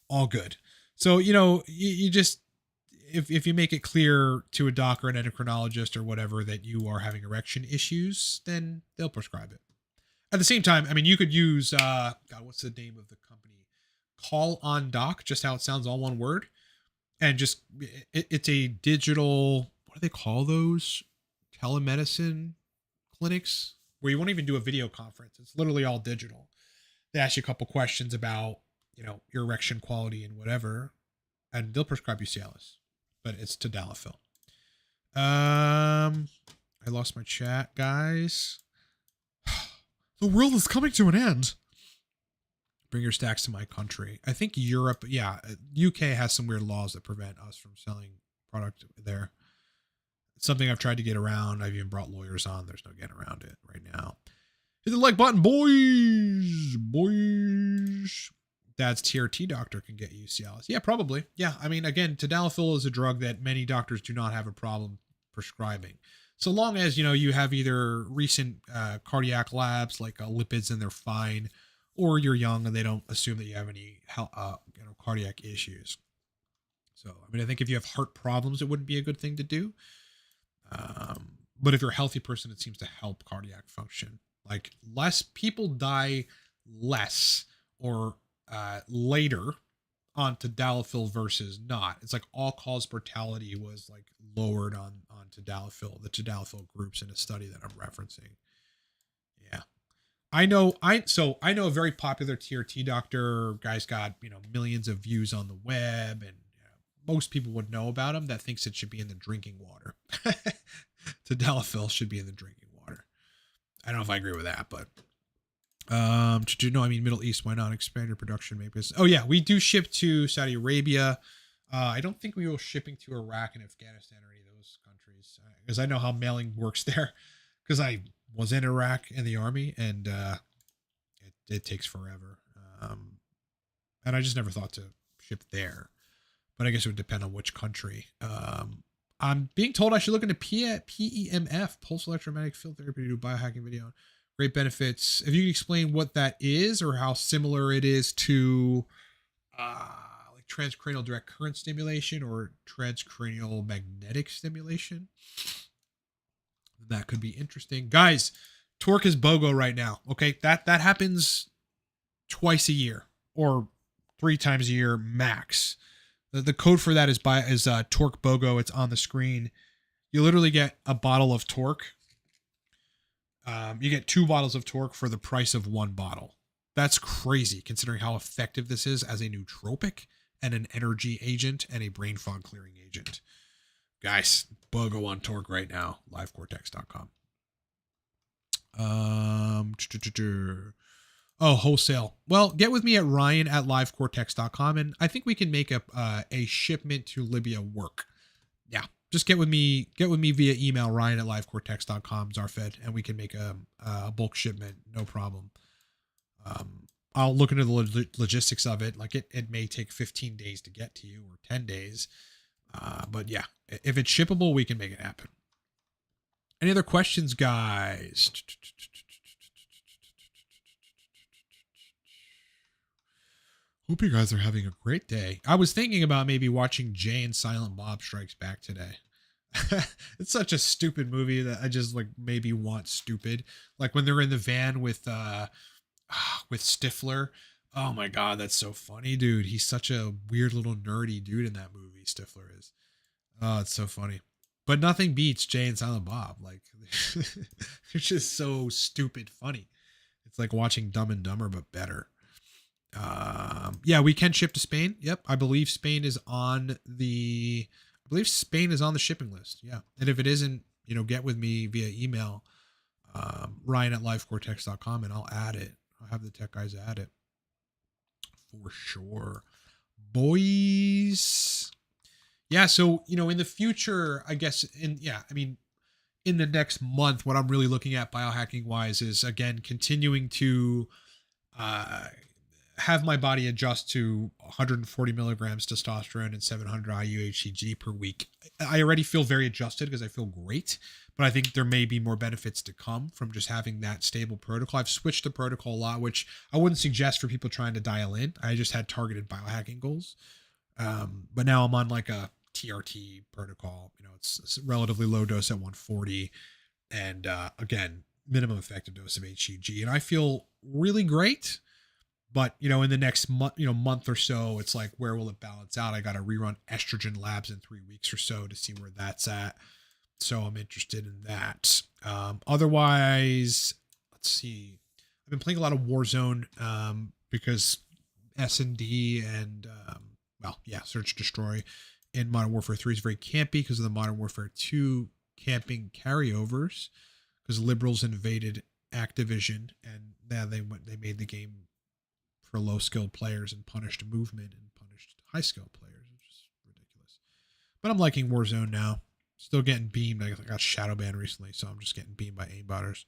all good. So, you just, if you make it clear to a doc or an endocrinologist or whatever that you are having erection issues, then they'll prescribe it. At the same time, I mean, you could use, God, what's the name of the company? Call on Doc, just how it sounds, all one word. And just, it's a digital, what do they call those? Telemedicine clinics where you won't even do a video conference. It's literally all digital. They ask you a couple questions about, your erection quality and whatever, and they'll prescribe you Cialis, but it's tadalafil. I lost my chat, guys. The world is coming to an end. Bring your stacks to my country. I think Europe, UK has some weird laws that prevent us from selling product there. It's something I've tried to get around. I've even brought lawyers on. There's no getting around it right now. Hit the like button, boys. Dad's TRT doctor can get you Cialis. Yeah, probably. Yeah, I mean, again, tadalafil is a drug that many doctors do not have a problem prescribing. So long as, you have either recent cardiac labs, like lipids, and they're fine, or you're young and they don't assume that you have any cardiac issues. So, I mean, I think if you have heart problems, it wouldn't be a good thing to do. But if you're a healthy person, it seems to help cardiac function. Like less people die less or later on tadalafil versus not. It's like all-cause mortality was like lowered on tadalafil, the tadalafil groups in a study that I'm referencing. Yeah. I know a very popular TRT doctor. Guy's got, millions of views on the web, and most people would know about him, that thinks it should be in the drinking water. Tadalafil should be in the drinking water. I don't know if I agree with that, but Middle East, why not expand your production? Maybe. Oh yeah, we do ship to Saudi Arabia. I don't think we will shipping to Iraq and Afghanistan or any of those countries, because I know how mailing works there, because I was in Iraq in the army, and it takes forever. And I just never thought to ship there, but I guess it would depend on which country. I'm being told I should look into PEMF, pulse electromagnetic field therapy, to do biohacking video. Great benefits. If you can explain what that is or how similar it is to like transcranial direct current stimulation or transcranial magnetic stimulation, that could be interesting. Guys, torque is BOGO right now. Okay, that happens twice a year or 3 times a year max. The code for that is torquebogo. It's on the screen. You literally get a bottle of torque. You get 2 bottles of torque for the price of 1 bottle. That's crazy considering how effective this is as a nootropic and an energy agent and a brain fog clearing agent. Guys, BOGO on torque right now. livecortex.com. Oh, wholesale. Well, get with me at Ryan at livecortex.com, and I think we can make a shipment to Libya work. Yeah, just get with me via email, Ryan at livecortex.com, Zarfed, and we can make a bulk shipment, no problem. I'll look into the logistics of it. Like it may take 15 days to get to you or 10 days. But yeah, if it's shippable, we can make it happen. Any other questions, guys? Hope you guys are having a great day. I was thinking about maybe watching Jay and Silent Bob Strikes Back today. It's such a stupid movie that I just like maybe want stupid. Like when they're in the van with Stifler. Oh my god, that's so funny, dude. He's such a weird little nerdy dude in that movie, Stifler is. Oh, it's so funny. But nothing beats Jay and Silent Bob. Like they're just so stupid funny. It's like watching Dumb and Dumber but better. Yeah, we can ship to Spain. Yep, I believe Spain is on the shipping list. Yeah, and if it isn't, get with me via email, Ryan@lifecortex.com, and I'll add it. I'll have the tech guys add it for sure, boys. Yeah, so in the future, I guess, in the next month, what I'm really looking at biohacking wise is again continuing to have my body adjust to 140 milligrams testosterone and 700 IU/HCG per week. I already feel very adjusted because I feel great, but I think there may be more benefits to come from just having that stable protocol. I've switched the protocol a lot, which I wouldn't suggest for people trying to dial in. I just had targeted biohacking goals. But now I'm on like a TRT protocol. It's a relatively low dose at 140. And again, minimum effective dose of HCG. And I feel really great. But, in the next month or so, it's like, where will it balance out? I got to rerun estrogen labs in 3 weeks or so to see where that's at. So I'm interested in that. Otherwise, let's see. I've been playing a lot of Warzone because S&D and, Search Destroy in Modern Warfare 3 is very campy because of the Modern Warfare 2 camping carryovers, because liberals invaded Activision and now they made the game for low skilled players and punished movement and punished high skilled players, which is ridiculous. But I'm liking Warzone now. Still getting beamed. I got shadow banned recently, so I'm just getting beamed by aimbotters.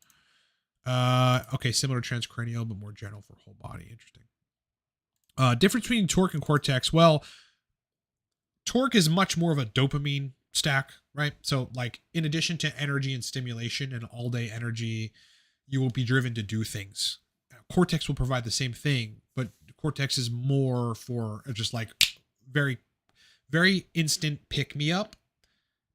Okay, similar to transcranial, but more general for whole body. Interesting. Difference between Torque and Cortex. Well, Torque is much more of a dopamine stack, right? So like in addition to energy and stimulation and all day energy, you will be driven to do things. Cortex will provide the same thing, but Cortex is more for just like very, very instant pick me up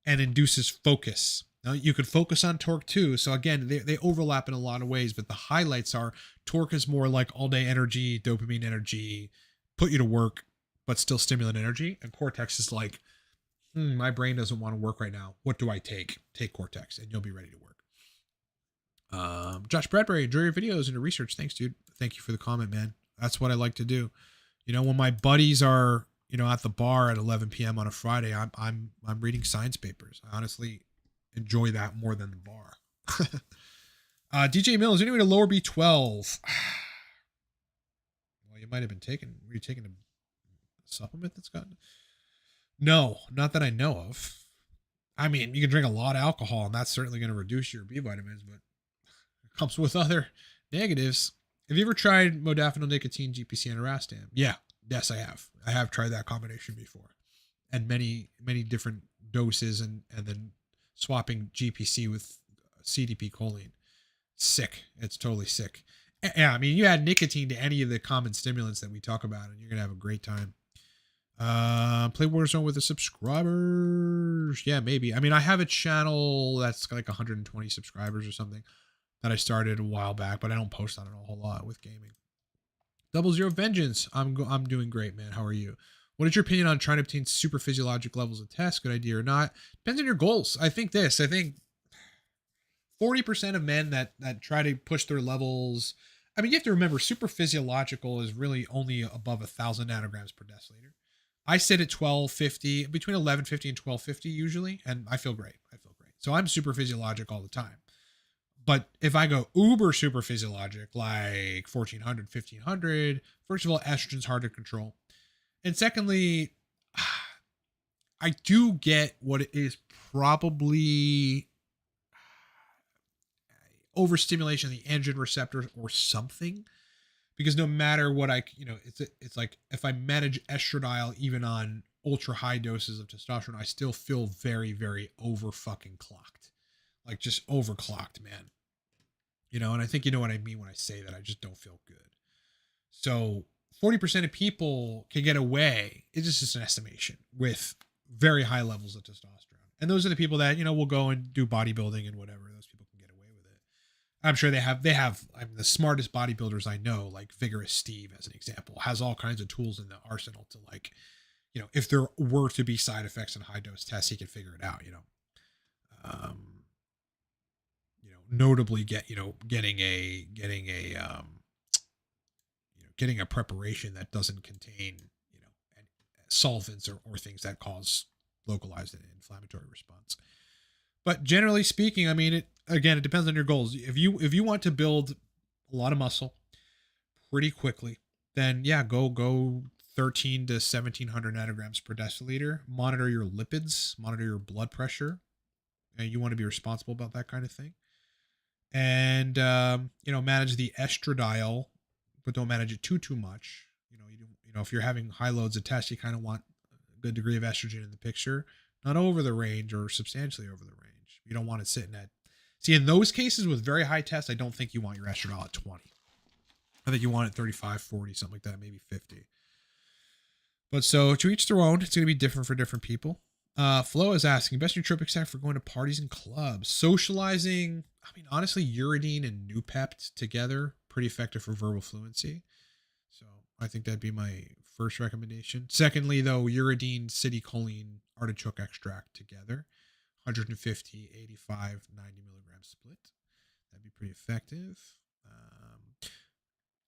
and induces focus. Now you could focus on Torque too. So again, they overlap in a lot of ways, but the highlights are Torque is more like all day energy, dopamine energy, put you to work, but still stimulant energy. And Cortex is like, my brain doesn't want to work right now. What do I take? Take Cortex and you'll be ready to work. Josh Bradbury, enjoy your videos and your research. Thanks, dude. Thank you for the comment, man. That's what I like to do. When my buddies are, at the bar at 11 p.m. on a Friday, I'm reading science papers. I honestly enjoy that more than the bar. DJ Mills, is there any way to lower B12? Well, you might have been were you taking a supplement that's got? No, not that I know of. I mean, you can drink a lot of alcohol and that's certainly going to reduce your B vitamins, but comes with other negatives. Have you ever tried modafinil, nicotine, GPC, and Erastam? Yes, I have. I have tried that combination before, and many different doses, and then swapping GPC with CDP choline. Sick. It's totally sick. Yeah, I mean, you add nicotine to any of the common stimulants that we talk about, and you're gonna have a great time. Play Warzone with the subscribers. Yeah, maybe. I mean, I have a channel that's like 120 subscribers or something that I started a while back, but I don't post on it a whole lot with gaming. 00 Vengeance. I'm doing great, man. How are you? What is your opinion on trying to obtain super physiologic levels of test? Good idea or not? Depends on your goals. I think 40% of men that try to push their levels. I mean, you have to remember super physiological is really only above 1,000 nanograms per deciliter. I sit at 1250, between 1150 and 1250 usually, and I feel great. So I'm super physiologic all the time. But if I go uber super physiologic, like 1400, 1500, first of all, estrogen's hard to control. And secondly, I do get what is probably overstimulation of the androgen receptors or something. Because no matter what it's like if I manage estradiol even on ultra high doses of testosterone, I still feel very, very over fucking clocked. Like just overclocked, man. And I think you know what I mean when I say that. I just don't feel good. So 40% of people can get away. It's just an estimation with very high levels of testosterone. And those are the people that, will go and do bodybuilding and whatever. Those people can get away with it. I'm sure they have, I mean, the smartest bodybuilders I know, like Vigorous Steve, as an example, has all kinds of tools in the arsenal to, like, if there were to be side effects in high dose tests, he could figure it out, notably getting a preparation that doesn't contain, solvents or things that cause localized inflammatory response. But generally speaking, I mean, it depends on your goals. If you want to build a lot of muscle pretty quickly, then yeah, go 13 to 1700 nanograms per deciliter. Monitor your lipids, monitor your blood pressure, and you want to be responsible about that kind of thing. And manage the estradiol, but don't manage it too much. If you're having high loads of tests, you kind of want a good degree of estrogen in the picture, not over the range or substantially over the range. You don't want it sitting at. See, in those cases with very high tests, I don't think you want your estradiol at 20. I think you want it 35, 40, something like that, maybe 50. But so to each their own. It's going to be different for different people. Flo is asking, best nootropic stack for going to parties and clubs. Socializing, I mean, honestly, uridine and Noopept together, pretty effective for verbal fluency. So I think that'd be my first recommendation. Secondly, though, uridine, citicoline, artichoke extract together, 150, 85, 90 milligram split. That'd be pretty effective.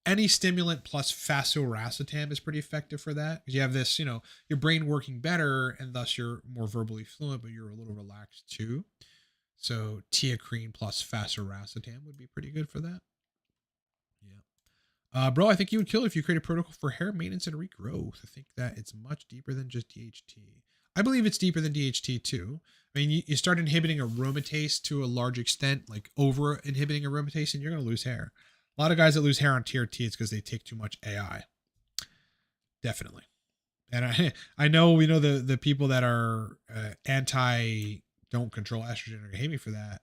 Any stimulant plus fasoracetam is pretty effective for that, because you have this, your brain working better, and thus you're more verbally fluent, but you're a little relaxed too. So teacrine plus fasoracetam would be pretty good for that. Yeah. Bro, I think you would kill if you create a protocol for hair maintenance and regrowth. I think that it's much deeper than just DHT. I believe it's deeper than DHT too. I mean, you start inhibiting aromatase to a large extent, like over inhibiting aromatase, and you're going to lose hair. A lot of guys that lose hair on TRT, it's because they take too much AI. Definitely. And I know, the people that are anti don't control estrogen are going to hate me for that.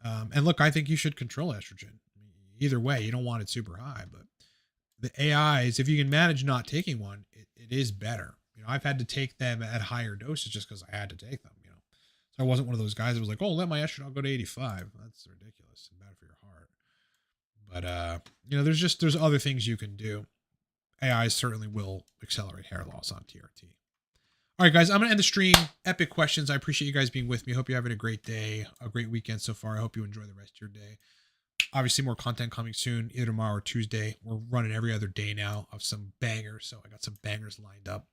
And look, I think you should control estrogen. Either way, you don't want it super high, but the AIs, if you can manage not taking one, it is better. I've had to take them at higher doses just because I had to take them, So I wasn't one of those guys that was like, oh, let my estrogen go to 85. That's ridiculous and bad for your heart. But, there's other things you can do. AI certainly will accelerate hair loss on TRT. All right, guys, I'm going to end the stream. Epic questions. I appreciate you guys being with me. I hope you're having a great day, a great weekend so far. I hope you enjoy the rest of your day. Obviously, more content coming soon, either tomorrow or Tuesday. We're running every other day now of some bangers. So I got some bangers lined up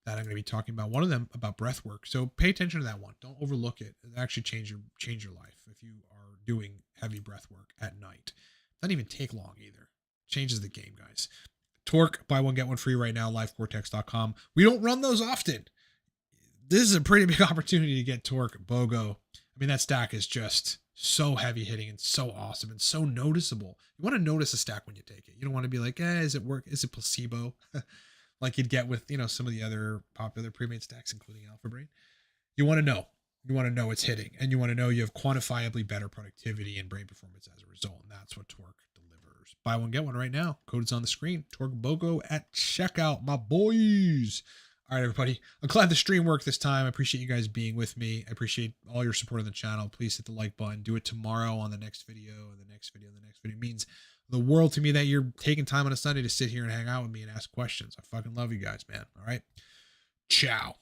that I'm going to be talking about. One of them about breath work. So pay attention to that one. Don't overlook it. It'll actually change your life if you are doing heavy breath work at night. Doesn't even take long either. Changes the game, guys. Torque, buy one, get one free right now, livecortex.com. We don't run those often. This is a pretty big opportunity to get torquebogo. I mean, that stack is just so heavy hitting and so awesome and so noticeable. You want to notice a stack when you take it. You don't want to be like, is it work? Is it placebo? Like you'd get with, some of the other popular pre-made stacks, including Alpha Brain. You want to know. You want to know it's hitting, and you want to know you have quantifiably better productivity and brain performance as a result. And that's what Torque delivers. Buy one, get one right now. Code is on the screen. torquebogo at checkout, my boys. All right, everybody. I'm glad the stream worked this time. I appreciate you guys being with me. I appreciate all your support on the channel. Please hit the like button. Do it tomorrow on the next video, and the next video, and the next video. It means the world to me that you're taking time on a Sunday to sit here and hang out with me and ask questions. I fucking love you guys, man. All right. Ciao.